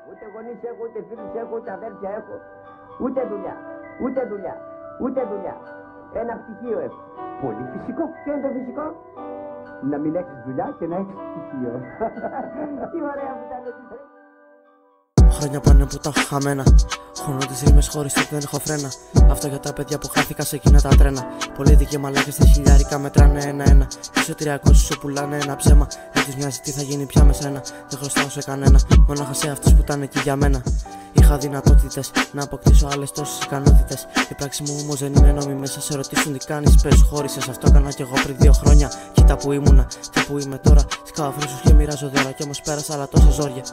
Ούτε γονείς έχω, ούτε φίλους έχω, ούτε αδέρφια έχω. Ούτε δουλειά. Ούτε δουλειά. Ούτε δουλειά. Ένα πτυχίο έχω. Πολύ φυσικό. Ποιο είναι το φυσικό? Να μην έχεις δουλειά και να έχεις πτυχίο. Τι ωραία που τα λες. Χρόνια πάνε που τα έχω χαμένα. Χωνώ τις ρήμες χωρίς ότι δεν έχω φρένα. Αυτό για τα παιδιά που χάθηκα σε εκείνα τα τρένα. Πολίτικοι μαλάκες στα χιλιάρικα μετράνε ένα-ένα. Πίσω 300 σου πουλάνε ένα ψέμα. Δεν τους νοιάζει τι θα γίνει πια με σένα. Δεν χρωστάω σε κανένα, μόναχα σε αυτούς που ήταν εκεί για μένα. Είχα δυνατότητες να αποκτήσω άλλες τόσες ικανότητες. Η πράξη μου όμως δεν είναι νόμιμη. Θα σε ρωτήσουν τι κάνεις, πες χώρισες. Αυτό έκανα κι εγώ πριν 2 χρόνια. Κοίτα που ήμουνα και που είμαι τώρα. Σκάω φρύσους και μοιράζω δώρα. Κι όμως πέρασα άλλα τόσα ζόρια.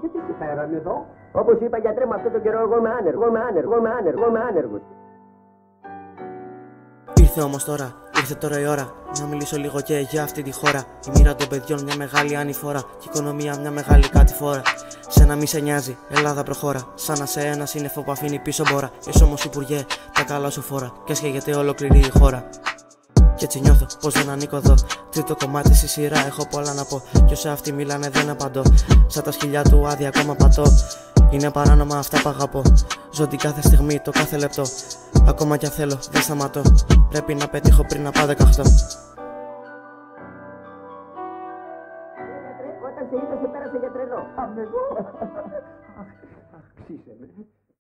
Γιατί σε φέρανε εδώ? Όπως είπα γιατρέ, με αυτόν τον καιρό εγώ είμαι άνεργος. Ήρθε όμως τώρα, ήρθε τώρα η ώρα να μιλήσω λίγο και για αυτή τη χώρα. Η μοίρα των παιδιών μια μεγάλη ανηφόρα και η οικονομία μια μεγάλη κατηφόρα. Σε να μη σε νοιάζει, Ελλάδα προχώρα. Σαν να σε ένα σύννεφο που αφήνει πίσω μπόρα. Είσαι όμως υπουργέ, τα καλά σου φόρα. Και σκέγεται ολόκληρη η χώρα. Κι έτσι νιώθω πως δεν ανήκω εδώ. Τρίτο κομμάτι στη σειρά, έχω πολλά να πω. Κι όσοι αυτοί μιλάνε δεν απαντώ. Σαν τα σκυλιά του άδεια ακόμα πατώ. Είναι παράνομα αυτά που αγαπώ. Ζω την κάθε στιγμή, το κάθε λεπτό. Ακόμα κι αν θέλω, δεν σταματώ. Πρέπει να πετύχω πριν να πάω 18. Όταν σε είδα σε πέρασε για τρελό. Αμεγό.